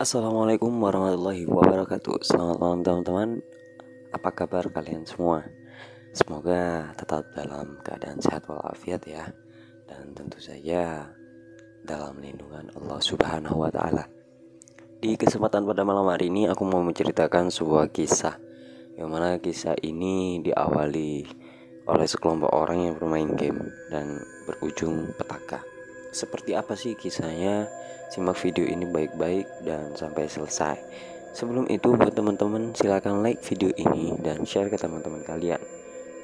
Assalamualaikum warahmatullahi wabarakatuh. Selamat malam teman-teman. Apa kabar kalian semua? Semoga tetap dalam keadaan sehat walafiat ya. Dan tentu saja dalam lindungan Allah Subhanahu wa taala. Di kesempatan pada malam hari ini aku mau menceritakan sebuah kisah, yang mana kisah ini diawali oleh sekelompok orang yang bermain game dan berujung petaka. Seperti apa sih kisahnya? Simak video ini baik-baik dan sampai selesai. Sebelum itu, buat teman-teman silakan like video ini dan share ke teman-teman kalian.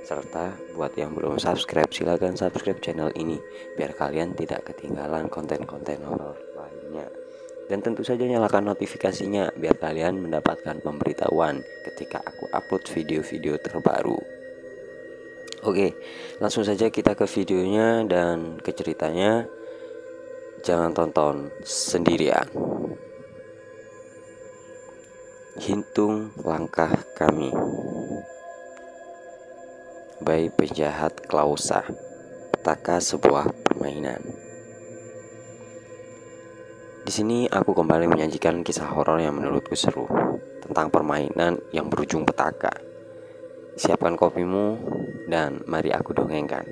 Serta buat yang belum subscribe, silakan subscribe channel ini biar kalian tidak ketinggalan konten-konten horor lainnya. Dan tentu saja nyalakan notifikasinya biar kalian mendapatkan pemberitahuan ketika aku upload video-video terbaru. Oke, langsung saja kita ke videonya dan ke ceritanya. Jangan tonton sendirian. Hitung langkah kami by penjahat Klausa. Petaka sebuah permainan. Di sini aku kembali menyajikan kisah horor yang menurutku seru tentang permainan yang berujung petaka. Siapkan kopimu dan mari aku dongengkan.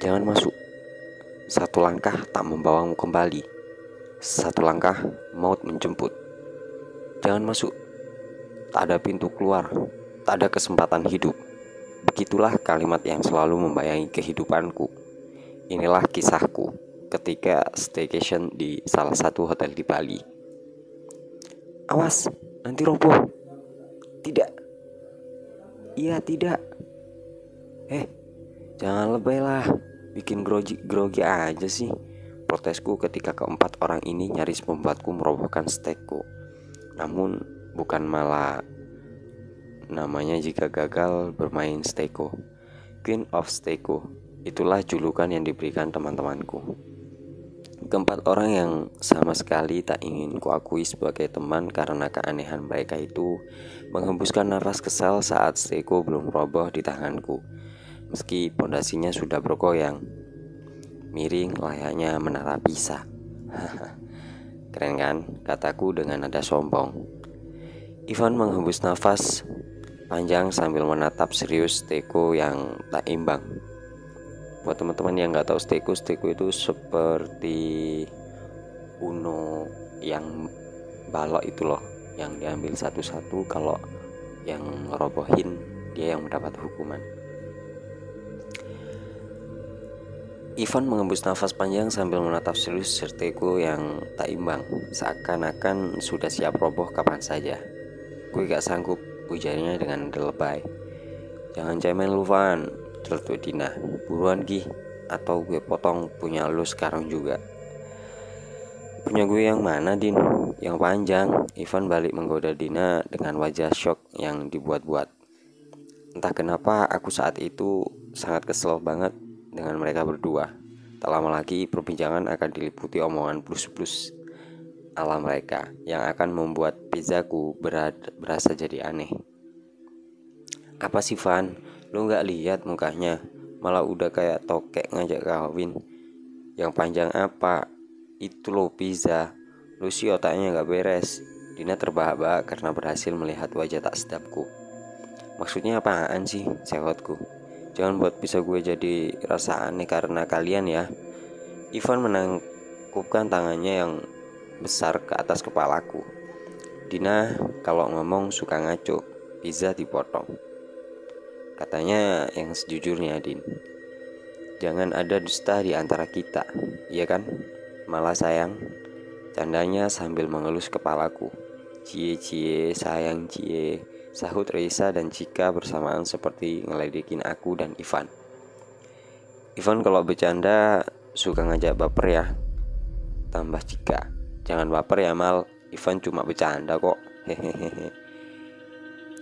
Jangan masuk. Satu langkah tak membawamu kembali. Satu langkah maut menjemput. Jangan masuk. Tak ada pintu keluar. Tak ada kesempatan hidup. Begitulah kalimat yang selalu membayangi kehidupanku. Inilah kisahku ketika staycation di salah satu hotel di Bali. Awas, nanti roboh. Tidak. Iya, tidak. Jangan lebay lah. Bikin grogi aja sih. Protesku ketika keempat orang ini nyaris membuatku merobohkan stekku. Namun bukan malah namanya jika gagal bermain steko. Queen of Steko, itulah julukan yang diberikan teman-temanku. Keempat orang yang sama sekali tak ingin kuakui sebagai teman karena keanehan mereka itu menghembuskan napas kesal saat steko belum roboh di tanganku. Meski pondasinya sudah bergoyang, miring layaknya menara Pisa. Keren kan? Kataku dengan nada sombong. Ivan menghembus nafas panjang sambil menatap serius steko yang tak imbang. Buat teman-teman yang gak tahu steko itu seperti Uno yang balok itu loh, yang diambil satu-satu, kalau yang ngerobohin dia yang mendapat hukuman. Ivan menghembus nafas panjang sambil menatap serius steko yang tak imbang, seakan-akan sudah siap roboh kapan saja. Gue gak sanggup, ujarnya dengan lebay. Jangan cemen lu, Van, celutuk Dina. Buruan Gih, atau gue potong punya lu sekarang juga. Punya gue yang mana, Din? Yang panjang. Ivan balik menggoda Dina dengan wajah syok yang dibuat-buat. Entah kenapa aku saat itu sangat kesel banget dengan mereka berdua. Tak lama lagi perbincangan akan diliputi omongan plus-plus ala mereka yang akan membuat pizzaku berasa jadi aneh. Apa sih, Van? Lu gak lihat mukanya? Malah udah kayak tokek ngajak kawin. Yang panjang apa? Itu lo pizza. Lu sih otaknya gak beres. Dina terbahak-bahak karena berhasil melihat wajah tak sedapku. Maksudnya apaan sih, sewotku? Jangan buat bisa gue jadi rasa aneh karena kalian ya. Ivan menangkupkan tangannya yang besar ke atas kepalaku. Dina kalau ngomong suka ngaco, pizza dipotong. Katanya yang sejujurnya, Din. Jangan ada dusta di antara kita, iya kan? Malah sayang, candanya sambil mengelus kepalaku. Cie sayang cie, sahut Reisa dan Cika bersamaan seperti ngeledekin aku dan Ivan. Ivan kalau bercanda suka ngajak baper ya, tambah Cika. Jangan baper ya, Mal, Ivan cuma bercanda kok. Hehehe.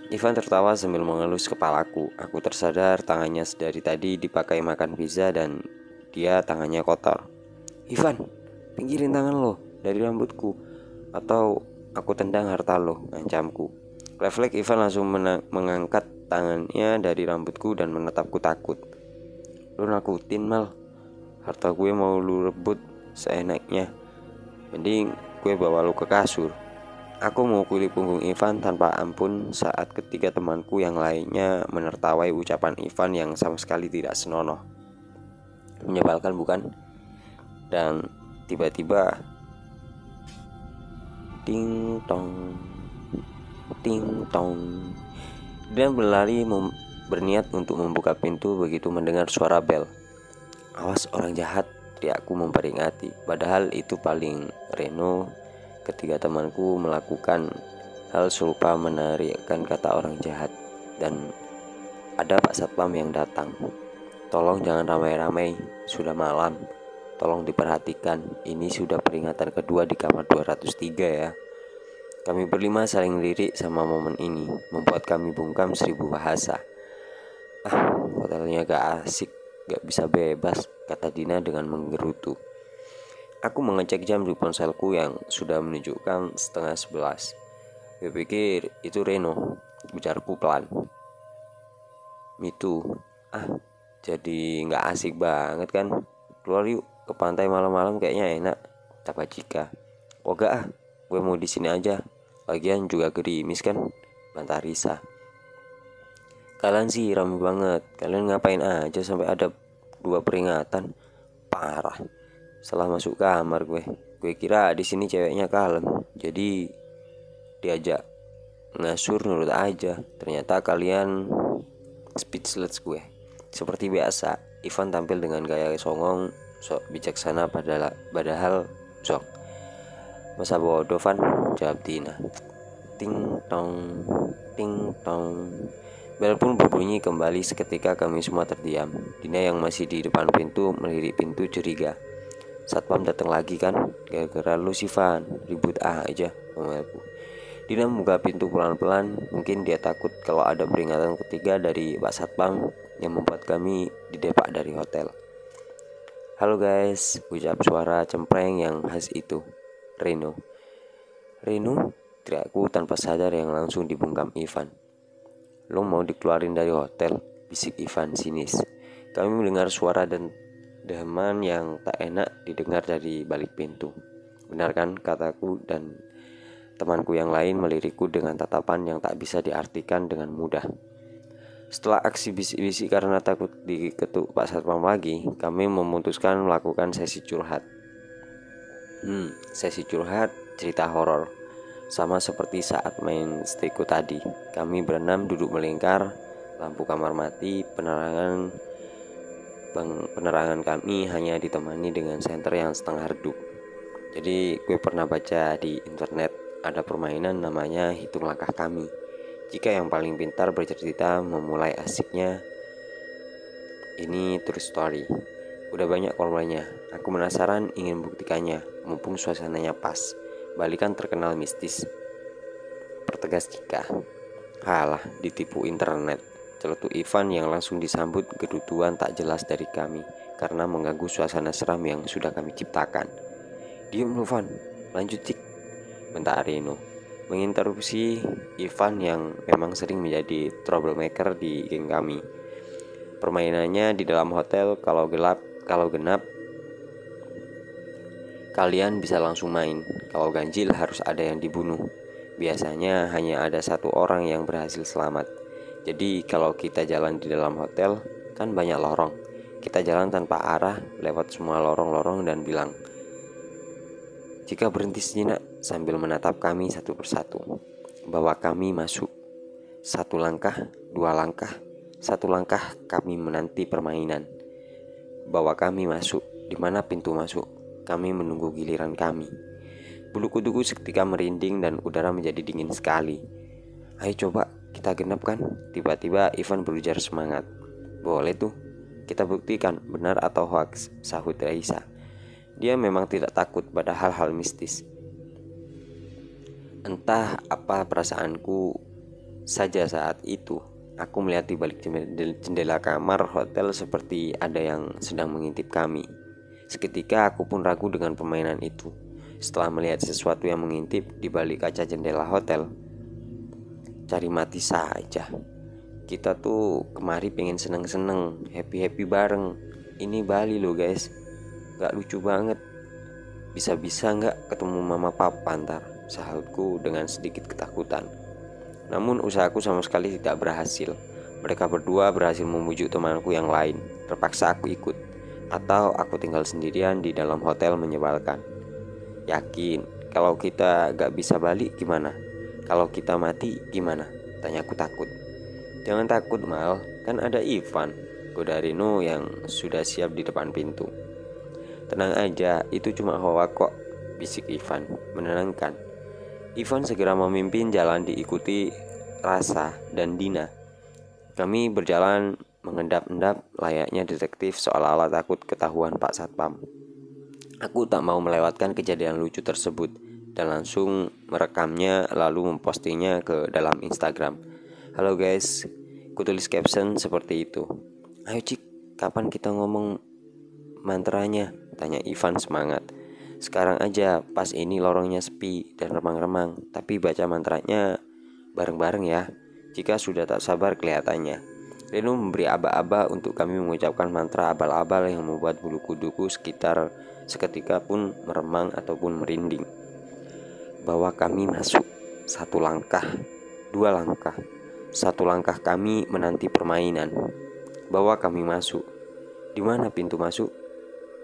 Ivan tertawa sambil mengelus kepalaku. Aku tersadar tangannya dari tadi dipakai makan pizza dan dia tangannya kotor. Ivan, pinggirin tangan lo dari rambutku atau aku tendang harta lo, ngancamku. Refleks Ivan langsung mengangkat tangannya dari rambutku dan menatapku takut. Lu nakutin, Mal. Harta gue mau lu rebut seenaknya. Mending gue bawa lu ke kasur. Aku mengukuli punggung Ivan tanpa ampun saat ketiga temanku yang lainnya menertawai ucapan Ivan yang sama sekali tidak senonoh. Menyebalkan bukan? Dan tiba-tiba ting tong, ting tong. Dia berlari berniat untuk membuka pintu begitu mendengar suara bel. Awas orang jahat, teriakku memperingati. Padahal itu paling Reno. Ketiga temanku melakukan hal serupa, meneriakkan kata orang jahat. Dan ada Pak Satpam yang datang. Tolong jangan ramai-ramai, sudah malam. Tolong diperhatikan, ini sudah peringatan kedua di kamar 203 ya. Kami berlima saling lirik sama momen ini, membuat kami bungkam 1000 bahasa. Hotelnya gak asik, gak bisa bebas, kata Dina dengan menggerutu. Aku mengecek jam di ponselku yang sudah menunjukkan 10:30. Gue pikir itu Reno, ujarku pelan. Itu, jadi gak asik banget kan? Keluar yuk ke pantai malam-malam, kayaknya enak, kata Cika. Oh gak gue mau di sini aja. Lagian juga gerimis kan, bantah Risa. Kalian sih ramai banget. Kalian ngapain aja sampai ada 2 peringatan? Parah. Setelah masuk kamar gue kira di sini ceweknya kalem, jadi diajak ngasur nurut aja. Ternyata kalian speechless gue. Seperti biasa, Ivan tampil dengan gaya songong, sok bijaksana padahal sok. Masa bodoh Van, jawab Dina. Ting tong, ting tong. Bel pun berbunyi kembali seketika kami semua terdiam. Dina yang masih di depan pintu melirik pintu curiga. Satpam datang lagi kan? Gara-gara lu sih Van, ribut aja, ngomelku. Dina membuka pintu pelan-pelan. Mungkin dia takut kalau ada peringatan ketiga dari Pak Satpam yang membuat kami didepak dari hotel. Halo guys, ucap suara cempreng yang khas itu. Reno, teriakku tanpa sadar yang langsung dibungkam Ivan. Lo mau dikeluarin dari hotel, bisik Ivan sinis. Kami mendengar suara dan deman yang tak enak didengar dari balik pintu. Benar kan, kataku, dan temanku yang lain melirikku dengan tatapan yang tak bisa diartikan dengan mudah. Setelah aksi bisik-bisik karena takut diketuk Pak Satpam lagi, kami memutuskan melakukan sesi curhat. Sesi curhat cerita horor. Sama seperti saat main steko tadi. Kami berenam duduk melingkar, lampu kamar mati, penerangan kami hanya ditemani dengan senter yang setengah redup. Jadi gue pernah baca di internet ada permainan namanya hitung langkah kami. Jika yang paling pintar bercerita memulai asiknya. Ini true story. Udah banyak korbannya. Aku penasaran ingin buktikannya, mumpung suasananya pas. Balikan terkenal mistis, pertegas Cika. Halah, ditipu internet, celetuk Ivan yang langsung disambut gerutuan tak jelas dari kami karena mengganggu suasana seram yang sudah kami ciptakan. Diam lu Van, lanjut Cik, bentak Reno, menginterupsi Ivan yang memang sering menjadi troublemaker di geng kami. Permainannya di dalam hotel, kalau genap kalian bisa langsung main. Kalau ganjil harus ada yang dibunuh. Biasanya hanya ada 1 orang yang berhasil selamat. Jadi kalau kita jalan di dalam hotel, kan banyak lorong. Kita jalan tanpa arah, lewat semua lorong-lorong dan bilang, jika berhenti sejenak, sambil menatap kami satu persatu, bahwa kami masuk. 1 langkah, 2 langkah, 1 langkah kami menanti permainan. Bahwa kami masuk, di mana pintu masuk. Kami menunggu giliran kami. Bulu kuduku seketika merinding dan udara menjadi dingin sekali. Ayo coba, kita genap kan? Tiba-tiba Ivan berujar semangat. Boleh tuh, kita buktikan benar atau hoax, sahut Raisa. Dia memang tidak takut pada hal-hal mistis. Entah apa perasaanku saja saat itu. Aku melihat di balik jendela kamar hotel seperti ada yang sedang mengintip kami. Seketika aku pun ragu dengan permainan itu. Setelah melihat sesuatu yang mengintip di balik kaca jendela hotel. Cari mati saja. Kita tuh kemari pengen seneng-seneng, happy-happy bareng. Ini Bali loh guys, gak lucu banget. Bisa-bisa nggak ketemu mama papa ntar, sahutku dengan sedikit ketakutan. Namun usahaku sama sekali tidak berhasil. Mereka berdua berhasil membujuk temanku yang lain. Terpaksa aku ikut, atau aku tinggal sendirian di dalam hotel menyebalkan. Yakin, kalau kita gak bisa balik gimana? Kalau kita mati gimana? Tanyaku takut. Jangan takut Mal, kan ada Ivan, goda Rino yang sudah siap di depan pintu. Tenang aja, itu cuma hoak kok, bisik Ivan, menenangkan. Ivan segera memimpin jalan diikuti Rasa dan Dina. Kami berjalan mengendap-endap layaknya detektif seolah-olah takut ketahuan Pak Satpam. Aku tak mau melewatkan kejadian lucu tersebut dan langsung merekamnya lalu mempostingnya ke dalam Instagram. Halo guys, kutulis caption seperti itu. Ayo Cik, kapan kita ngomong mantranya? Tanya Ivan semangat. Sekarang aja, pas ini lorongnya sepi dan remang-remang. Tapi baca mantranya bareng-bareng ya. Jika sudah tak sabar kelihatannya. Reno memberi aba-aba untuk kami mengucapkan mantra abal-abal yang membuat bulu kuduku seketika pun meremang ataupun merinding. Bahwa kami masuk. 1 langkah, 2 langkah. 1 langkah kami menanti permainan. Bahwa kami masuk. Di mana pintu masuk?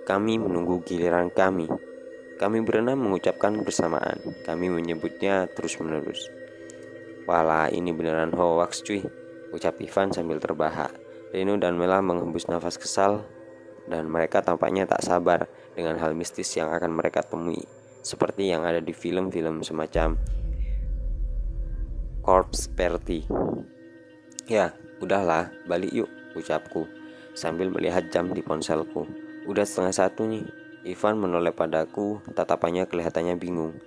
Kami menunggu giliran kami. Kami berenam mengucapkan bersamaan. Kami menyebutnya terus-menerus. Walah, ini beneran hoax cuy, ucap Ivan sambil terbahak. Reno dan Mela menghembus nafas kesal dan mereka tampaknya tak sabar dengan hal mistis yang akan mereka temui, seperti yang ada di film-film semacam Corpse Party. Ya, udahlah, balik yuk, ucapku sambil melihat jam di ponselku. Udah 12:30 nih. Ivan menoleh padaku, tatapannya kelihatannya bingung.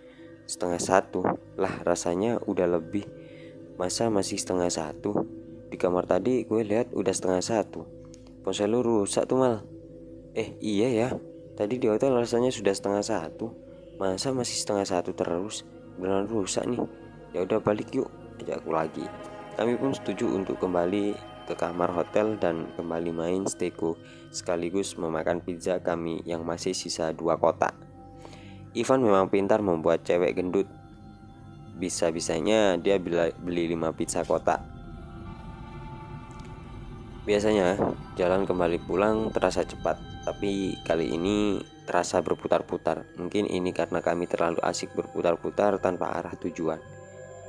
12:30? Lah rasanya udah lebih. Masa masih 12:30? Di kamar tadi gue lihat udah 12:30. Ponsel lu rusak tuh Mal. Iya ya, tadi di hotel rasanya sudah 12:30. Masa masih 12:30 terus? Beneran rusak nih. Ya udah balik yuk, ajakku lagi. Kami pun setuju untuk kembali ke kamar hotel dan kembali main steko sekaligus memakan pizza kami yang masih sisa 2 kotak. Ivan memang pintar membuat cewek gendut. Bisa-bisanya dia beli 5 pizza kotak. Biasanya jalan kembali pulang terasa cepat, tapi kali ini terasa berputar-putar. Mungkin ini karena kami terlalu asik berputar-putar tanpa arah tujuan.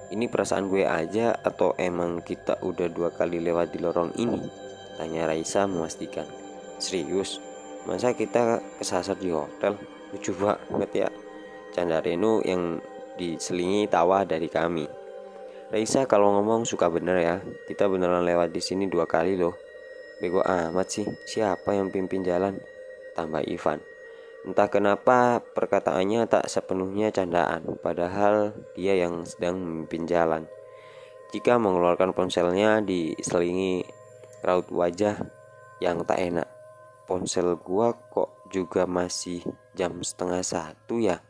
Ini perasaan gue aja atau emang kita udah 2 kali lewat di lorong ini? Tanya Raisa memastikan. Serius? Masa kita kesasar di hotel? Lucu banget ya, canda Reno yang diselingi tawa dari kami. Raisa kalau ngomong suka bener ya. Kita beneran lewat di sini 2 kali loh. Bego amat sih, siapa yang pimpin jalan? Tambah Ivan. Entah kenapa perkataannya tak sepenuhnya candaan, padahal dia yang sedang memimpin jalan. Jika mengeluarkan ponselnya diselingi raut wajah yang tak enak. Ponsel gua kok juga masih jam 12:30 ya?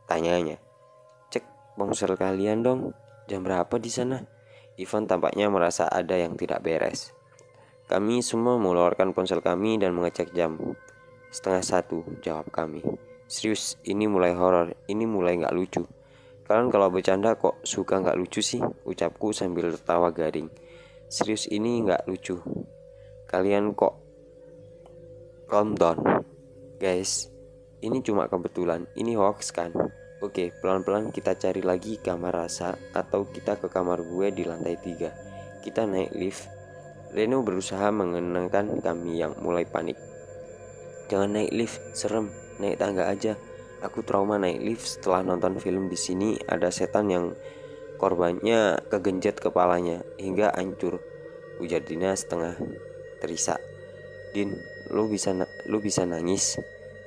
Tanyanya. Cek ponsel kalian dong, jam berapa di sana? Ivan tampaknya merasa ada yang tidak beres. Kami semua mengeluarkan ponsel kami dan mengecek jam. 12:30, jawab kami. Serius, ini mulai horor, ini mulai gak lucu. Kalian kalau bercanda kok suka gak lucu sih? Ucapku sambil tertawa garing. Serius, ini gak lucu. Kalian kok calm down. Guys, ini cuma kebetulan, ini hoax kan? Oke, pelan-pelan kita cari lagi kamar Rasa atau kita ke kamar gue di lantai 3. Kita naik lift. Reno berusaha menenangkan kami yang mulai panik. Jangan naik lift, serem. Naik tangga aja. Aku trauma naik lift setelah nonton film di sini ada setan yang korbannya kegenjet kepalanya hingga hancur. Ujar Dina setengah terisak. Din, lu bisa nangis.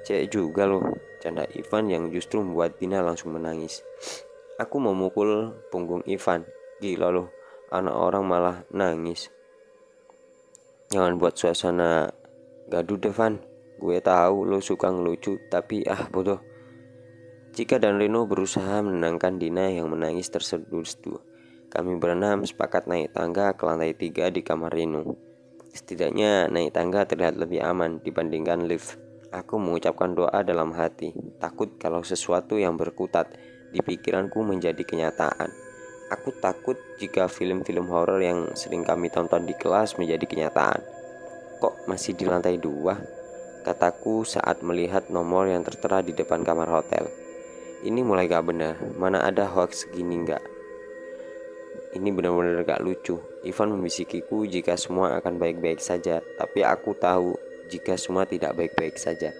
Cek juga lo, canda Ivan yang justru membuat Dina langsung menangis. Aku memukul punggung Ivan. Gila lo, anak orang malah nangis. Jangan buat suasana gaduh Devan. Gue tahu lo suka ngelucu, tapi bodoh. Cika dan Reno berusaha menenangkan Dina yang menangis terseduh-seduh. Kami berenam sepakat naik tangga ke lantai 3 di kamar Reno. Setidaknya naik tangga terlihat lebih aman dibandingkan lift. Aku mengucapkan doa dalam hati, takut kalau sesuatu yang berkutat di pikiranku menjadi kenyataan. Aku takut jika film-film horor yang sering kami tonton di kelas menjadi kenyataan. Kok masih di lantai 2? Kataku saat melihat nomor yang tertera di depan kamar hotel. Ini mulai gak benar, mana ada hoax segini gak? Ini benar-benar gak lucu. Ivan membisikiku jika semua akan baik-baik saja, tapi aku tahu jika semua tidak baik-baik saja.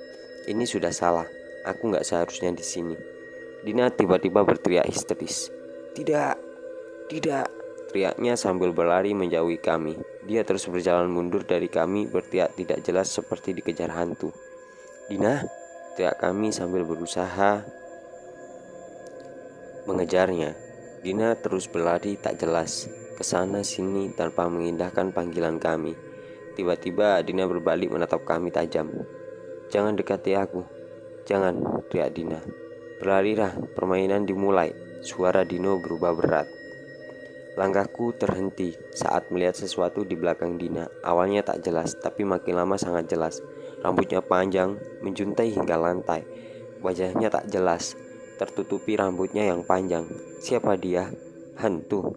Ini sudah salah. Aku gak seharusnya di sini. Dina tiba-tiba berteriak histeris. Tidak, tidak, teriaknya sambil berlari menjauhi kami. Dia terus berjalan mundur dari kami, berteriak tidak jelas seperti dikejar hantu. Dina, teriak kami sambil berusaha mengejarnya. Dina terus berlari tak jelas, kesana sini tanpa mengindahkan panggilan kami. Tiba-tiba Dina berbalik menatap kami tajam. Jangan dekati aku, jangan, teriak Dina. Berlarilah, permainan dimulai. Suara Dino berubah berat. Langkahku terhenti saat melihat sesuatu di belakang Dina. Awalnya tak jelas, tapi makin lama sangat jelas. Rambutnya panjang, menjuntai hingga lantai. Wajahnya tak jelas, tertutupi rambutnya yang panjang. Siapa dia? Hantu.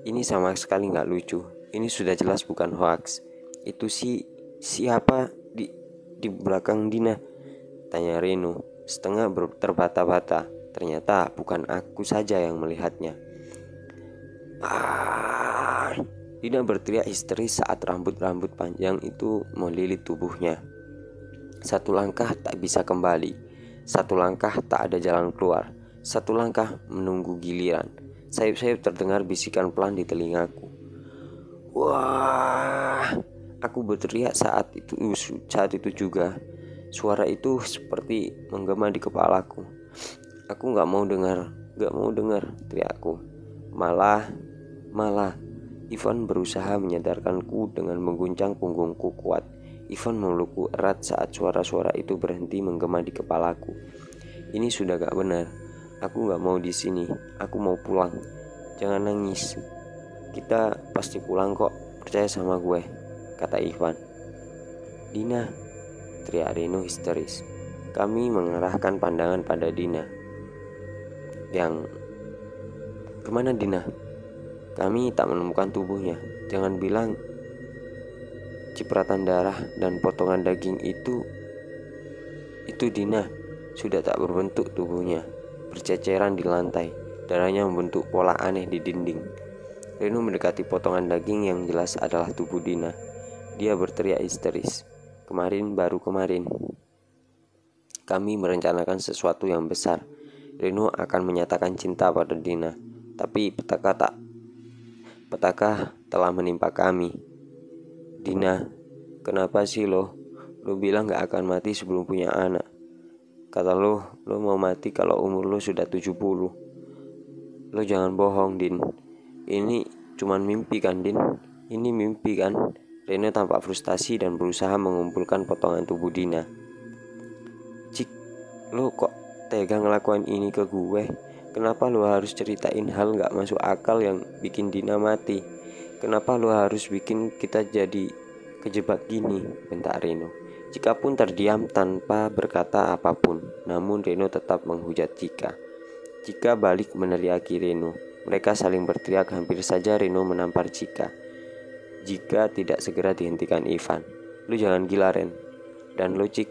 Ini sama sekali gak lucu. Ini sudah jelas bukan hoax. Itu siapa di belakang Dina? Tanya Reno, setengah terbata-bata. Ternyata bukan aku saja yang melihatnya. Dina berteriak histeris saat rambut-rambut panjang itu melilit tubuhnya. Satu langkah tak bisa kembali. Satu langkah tak ada jalan keluar. Satu langkah menunggu giliran. Sayup-sayup terdengar bisikan pelan di telingaku. Wah! Aku berteriak saat itu juga. Suara itu seperti menggema di kepalaku. Aku gak mau dengar, teriakku. Malah, Ivan berusaha menyadarkanku dengan mengguncang punggungku kuat. Ivan memelukku erat saat suara-suara itu berhenti menggema di kepalaku. Ini sudah gak benar. Aku gak mau di sini. Aku mau pulang. Jangan nangis. Kita pasti pulang kok. Percaya sama gue, kata Ivan. Dina, teriak Reno histeris. Kami mengarahkan pandangan pada Dina. Kemana Dina? Kami tak menemukan tubuhnya. Jangan bilang cipratan darah dan potongan daging itu Dina. Sudah tak berbentuk tubuhnya, berceceran di lantai. Darahnya membentuk pola aneh di dinding. Reno mendekati potongan daging yang jelas adalah tubuh Dina. Dia berteriak histeris. Baru kemarin kami merencanakan sesuatu yang besar. Reno akan menyatakan cinta pada Dina, tapi petaka telah menimpa kami. Dina, kenapa sih lo bilang gak akan mati sebelum punya anak? Kata lo mau mati kalau umur lo sudah 70. Lo jangan bohong, Din. Ini cuman mimpi kan, Din? Ini mimpi kan? Reno tampak frustasi dan berusaha mengumpulkan potongan tubuh Dina. Cik, lo kok tega ngelakuin ini ke gue? Kenapa lo harus ceritain hal gak masuk akal yang bikin Dina mati? Kenapa lo harus bikin kita jadi kejebak gini? Bentak Reno. Cika pun terdiam tanpa berkata apapun. Namun Reno tetap menghujat Cika. Cika balik meneriaki Reno. Mereka saling berteriak, hampir saja Reno menampar Cika jika tidak segera dihentikan Ivan. Lu jangan gila, Ren. Dan lu, Cik,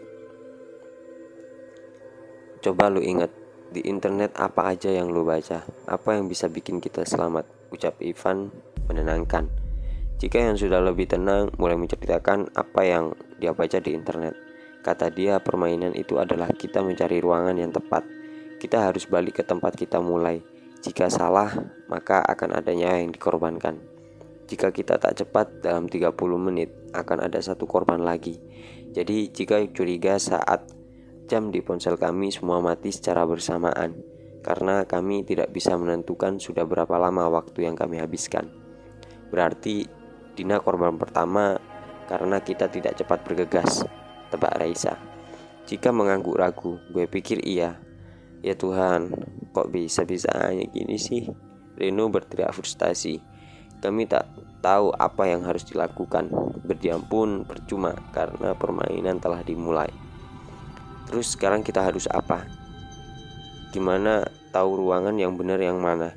coba lu ingat di internet apa aja yang lu baca, apa yang bisa bikin kita selamat, ucap Ivan menenangkan. Cika yang sudah lebih tenang mulai menceritakan apa yang dia baca di internet. Kata dia, permainan itu adalah kita mencari ruangan yang tepat. Kita harus balik ke tempat kita mulai. Jika salah, maka akan ada nyawa yang dikorbankan. Jika kita tak cepat, dalam 30 menit akan ada satu korban lagi. Jadi jika curiga saat jam di ponsel kami semua mati secara bersamaan, karena kami tidak bisa menentukan sudah berapa lama waktu yang kami habiskan. Berarti Dina korban pertama karena kita tidak cepat bergegas, tebak Raisa. Jika mengangguk ragu, gue pikir iya. Ya Tuhan, kok bisa-bisanya gini sih? Reno berteriak frustasi. Kami tak tahu apa yang harus dilakukan. Berdiam pun percuma karena permainan telah dimulai. Terus sekarang kita harus apa? Gimana tahu ruangan yang benar yang mana?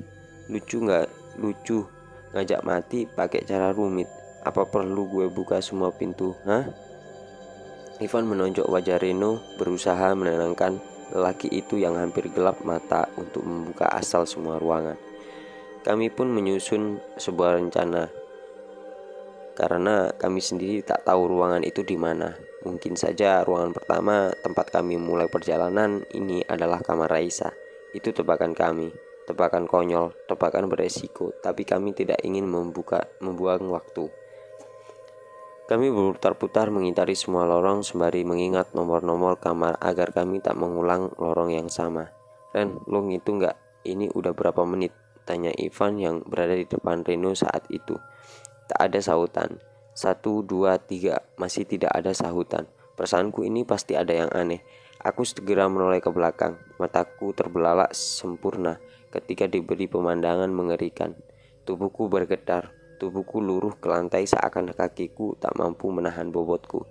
Lucu nggak? Lucu. Ngajak mati pakai cara rumit. Apa perlu gue buka semua pintu? Hah? Ivan menonjok wajah Reno, berusaha menenangkan lelaki itu yang hampir gelap mata untuk membuka asal semua ruangan. Kami pun menyusun sebuah rencana, karena kami sendiri tak tahu ruangan itu di mana. Mungkin saja ruangan pertama tempat kami mulai perjalanan ini adalah kamar Raisa. Itu tebakan kami, tebakan konyol, tebakan beresiko, tapi kami tidak ingin membuang waktu. Kami berputar-putar mengitari semua lorong sembari mengingat nomor-nomor kamar agar kami tak mengulang lorong yang sama. Ren, lo ngitung nggak? Ini udah berapa menit? Tanya Ivan yang berada di depan Reno saat itu. Tak ada sahutan. 1, 2, 3, masih tidak ada sahutan. Perasaanku ini pasti ada yang aneh. Aku segera menoleh ke belakang. Mataku terbelalak sempurna ketika diberi pemandangan mengerikan. Tubuhku bergetar. Tubuhku luruh ke lantai seakan kakiku tak mampu menahan bobotku.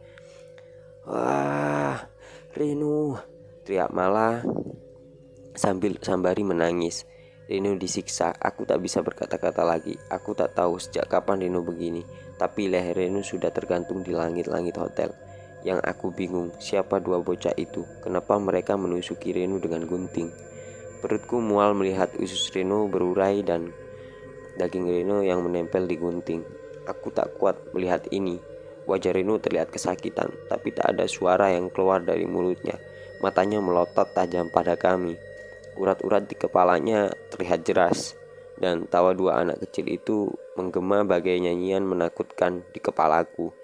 Wah, Reno, teriak Mala sambil sambari menangis. Reno disiksa, aku tak bisa berkata-kata lagi. Aku tak tahu sejak kapan Reno begini, tapi leher Reno sudah tergantung di langit-langit hotel. Yang aku bingung, siapa dua bocah itu? Kenapa mereka menusuki Reno dengan gunting? Perutku mual melihat usus Reno berurai dan daging Reno yang menempel di gunting. Aku tak kuat melihat ini. Wajah Reno terlihat kesakitan, tapi tak ada suara yang keluar dari mulutnya. Matanya melotot tajam pada kami. Urat-urat di kepalanya terlihat jelas, dan tawa dua anak kecil itu menggema bagai nyanyian menakutkan di kepalaku.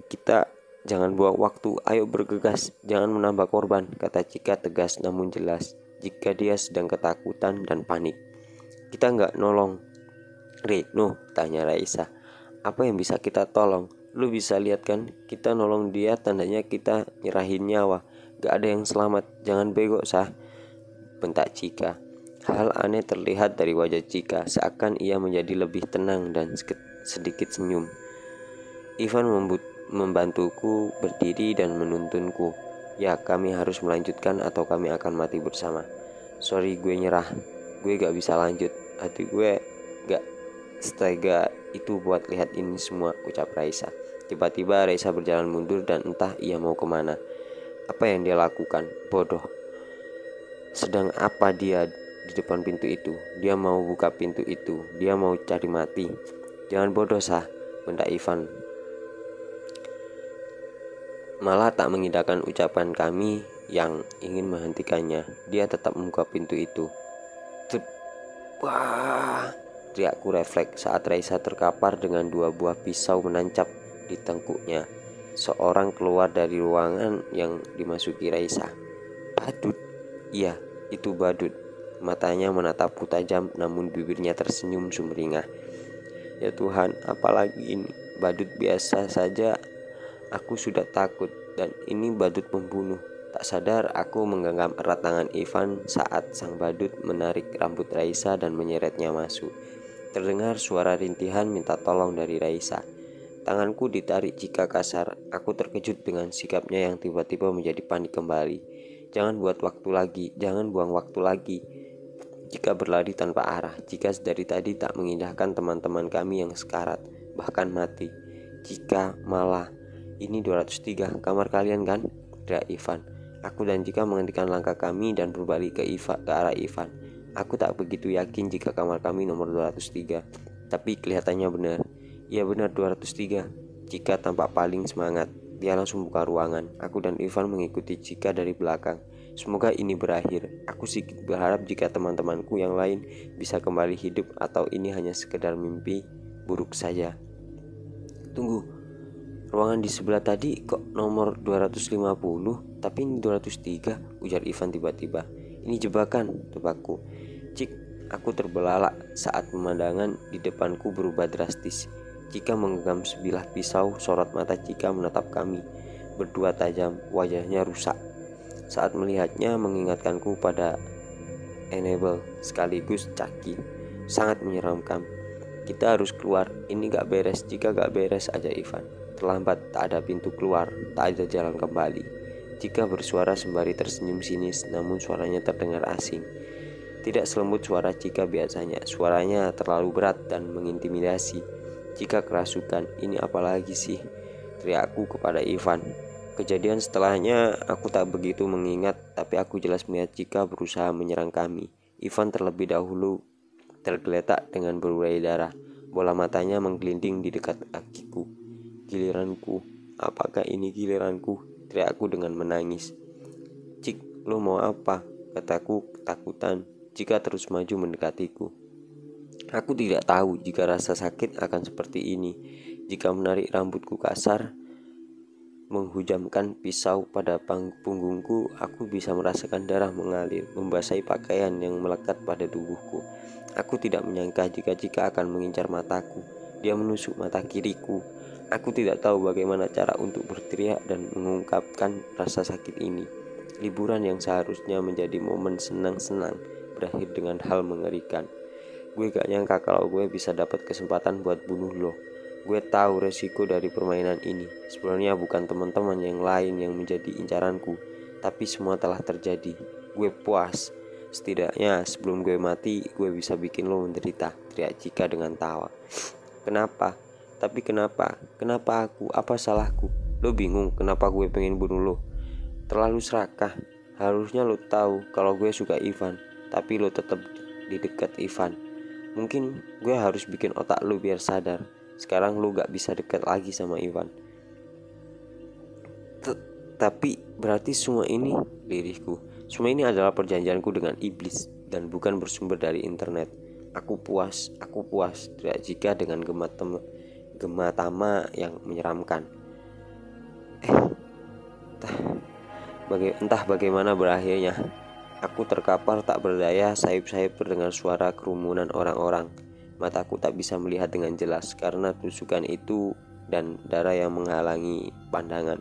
Kita jangan buang waktu, ayo bergegas, jangan menambah korban, kata Cika tegas namun jelas, jika dia sedang ketakutan dan panik. Kita nggak nolong Reno, tanya Raisa. Apa yang bisa kita tolong? Lu bisa lihat kan, kita nolong dia tandanya kita nyerahin nyawa. Gak ada yang selamat, jangan bego sah, bentak Cika. Hal aneh terlihat dari wajah Cika, seakan ia menjadi lebih tenang dan sedikit senyum. Ivan membantuku berdiri dan menuntunku. Ya, kami harus melanjutkan atau kami akan mati bersama. Sorry, gue nyerah. Gue gak bisa lanjut. Hati gue gak setega itu buat lihat ini semua, ucap Raisa. Tiba-tiba Raisa berjalan mundur dan entah ia mau kemana. Apa yang dia lakukan? Bodoh. Sedang apa dia di depan pintu itu? Dia mau buka pintu itu. Dia mau cari mati. Jangan bodoh sah, bentak Ivan. Malah tak mengindahkan ucapan kami yang ingin menghentikannya. Dia tetap membuka pintu itu. Wah, teriakku refleks saat Raisa terkapar dengan 2 buah pisau menancap di tengkuknya. Seorang keluar dari ruangan yang dimasuki Raisa. Badut. Iya, itu badut. Matanya menatapku tajam namun bibirnya tersenyum sumringah. Ya Tuhan, apalagi ini? Badut biasa saja aku sudah takut, dan ini badut pembunuh. Tak sadar aku menggenggam erat tangan Ivan saat sang badut menarik rambut Raisa dan menyeretnya masuk. Terdengar suara rintihan minta tolong dari Raisa. Tanganku ditarik Cika kasar. Aku terkejut dengan sikapnya yang tiba-tiba menjadi panik kembali. Jangan buat waktu lagi, jangan buang waktu lagi. Cika berlari tanpa arah. Cika dari tadi tak mengindahkan teman-teman kami yang sekarat, bahkan mati. Cika malah, ini 203, kamar kalian kan? Teriak Ivan. Aku dan Cika menghentikan langkah kami dan berbalik ke arah Ivan. Aku tak begitu yakin jika kamar kami nomor 203, tapi kelihatannya benar. Iya benar 203. Cika tampak paling semangat. Dia langsung buka ruangan. Aku dan Ivan mengikuti Cika dari belakang. Semoga ini berakhir. Aku sedikit berharap jika teman-temanku yang lain bisa kembali hidup atau ini hanya sekedar mimpi buruk saja. Tunggu. Ruangan di sebelah tadi kok nomor 250, tapi ini 203, ujar Ivan tiba-tiba. Ini jebakan, tebakku. Cik, aku terbelalak saat pemandangan di depanku berubah drastis. Cika menggenggam sebilah pisau, sorot mata Cika menatap kami. Berdua tajam, wajahnya rusak. Saat melihatnya mengingatkanku pada Enable sekaligus Caki. Sangat menyeramkan. Kita harus keluar, ini gak beres. Jika gak beres aja Ivan. Terlambat, tak ada pintu keluar, tak ada jalan kembali. Cika bersuara sembari tersenyum sinis, namun suaranya terdengar asing. Tidak selembut suara Cika biasanya. Suaranya terlalu berat dan mengintimidasi. Cika kerasukan. Ini apalagi sih? Teriakku kepada Ivan. Kejadian setelahnya aku tak begitu mengingat, tapi aku jelas melihat Cika berusaha menyerang kami. Ivan terlebih dahulu tergeletak dengan berurai darah. Bola matanya menggelinding di dekat kakiku. Giliranku. Apakah ini giliranku? Teriakku dengan menangis. Cik, lo mau apa? Kataku ketakutan. Cika terus maju mendekatiku. Aku tidak tahu jika rasa sakit akan seperti ini. Jika menarik rambutku kasar, menghujamkan pisau pada punggungku, aku bisa merasakan darah mengalir, membasahi pakaian yang melekat pada tubuhku. Aku tidak menyangka jika Cika akan mengincar mataku. Dia menusuk mata kiriku. Aku tidak tahu bagaimana cara untuk berteriak dan mengungkapkan rasa sakit ini. Liburan yang seharusnya menjadi momen senang-senang berakhir dengan hal mengerikan. Gue gak nyangka kalau gue bisa dapat kesempatan buat bunuh lo. Gue tahu resiko dari permainan ini. Sebenarnya bukan teman-teman yang lain yang menjadi incaranku, tapi semua telah terjadi. Gue puas. Setidaknya sebelum gue mati, gue bisa bikin lo menderita, teriak Cika dengan tawa. Kenapa? Tapi kenapa? Kenapa aku? Apa salahku? Lo bingung kenapa gue pengen bunuh lo? Terlalu serakah. Harusnya lo tahu kalau gue suka Ivan, tapi lo tetap di dekat Ivan. Mungkin gue harus bikin otak lo biar sadar. Sekarang lo gak bisa dekat lagi sama Ivan. Tapi berarti semua ini, lirihku, semua ini adalah perjanjianku dengan iblis dan bukan bersumber dari internet. Aku puas, teriak Cika dengan gema tama yang menyeramkan. Entah bagaimana berakhirnya. Aku terkapar tak berdaya, sayup-sayup terdengar suara kerumunan orang-orang. Mataku tak bisa melihat dengan jelas karena tusukan itu dan darah yang menghalangi pandangan.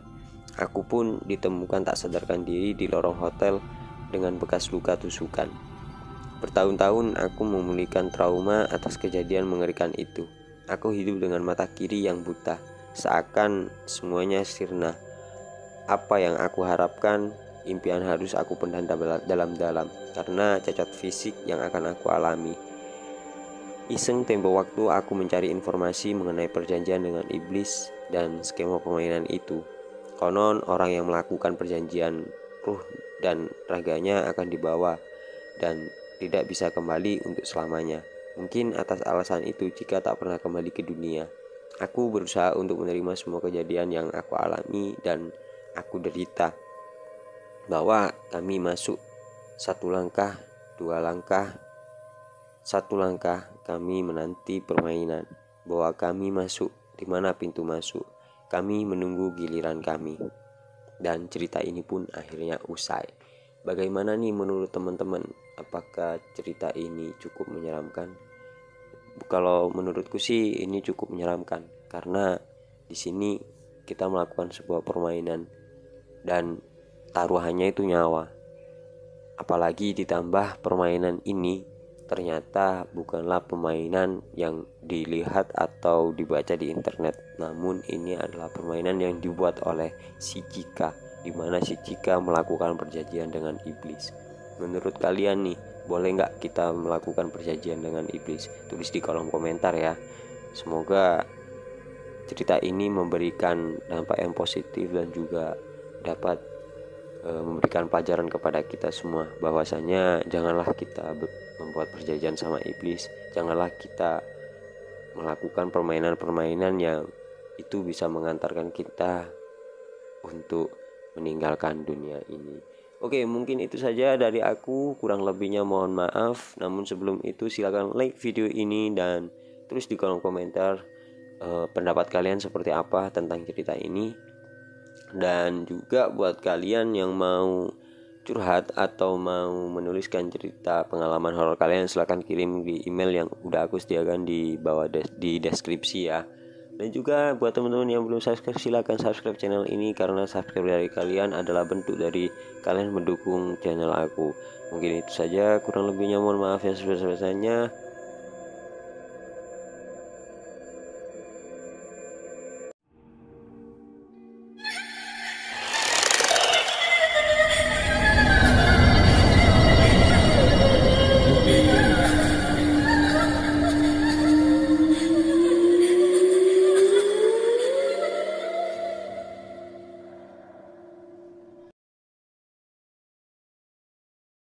Aku pun ditemukan tak sadarkan diri di lorong hotel dengan bekas luka tusukan. Bertahun-tahun aku memulihkan trauma atas kejadian mengerikan itu. Aku hidup dengan mata kiri yang buta, seakan semuanya sirna. Apa yang aku harapkan, impian harus aku pendam dalam-dalam karena cacat fisik yang akan aku alami. Iseng tempo waktu aku mencari informasi mengenai perjanjian dengan iblis dan skema permainan itu. Konon orang yang melakukan perjanjian ruh dan raganya akan dibawa dan tidak bisa kembali untuk selamanya. Mungkin atas alasan itu Cika tak pernah kembali ke dunia. Aku berusaha untuk menerima semua kejadian yang aku alami dan aku derita. Bahwa kami masuk satu langkah, dua langkah, satu langkah kami menanti permainan. Bahwa kami masuk di mana pintu masuk. Kami menunggu giliran kami. Dan cerita ini pun akhirnya usai. Bagaimana nih menurut teman-teman? Apakah cerita ini cukup menyeramkan? Kalau menurutku sih ini cukup menyeramkan karena di sini kita melakukan sebuah permainan dan taruhannya itu nyawa. Apalagi ditambah permainan ini ternyata bukanlah permainan yang dilihat atau dibaca di internet, namun ini adalah permainan yang dibuat oleh si Cika, di mana si Cika melakukan perjanjian dengan iblis. Menurut kalian nih, boleh nggak kita melakukan perjanjian dengan iblis? Tulis di kolom komentar ya. Semoga cerita ini memberikan dampak yang positif dan juga dapat memberikan pelajaran kepada kita semua, bahwasanya janganlah kita membuat perjanjian sama iblis, janganlah kita melakukan permainan-permainan yang itu bisa mengantarkan kita untuk meninggalkan dunia ini. Oke, mungkin itu saja dari aku, kurang lebihnya mohon maaf. Namun sebelum itu silakan like video ini dan tulis di kolom komentar pendapat kalian seperti apa tentang cerita ini. Dan juga buat kalian yang mau curhat atau mau menuliskan cerita pengalaman horor kalian, silahkan kirim di email yang udah aku sediakan di bawah di deskripsi ya. Dan juga buat teman-teman yang belum subscribe, silahkan subscribe channel ini karena subscribe dari kalian adalah bentuk dari kalian mendukung channel aku. Mungkin itu saja, kurang lebihnya mohon maaf yang sebesar-besarnya.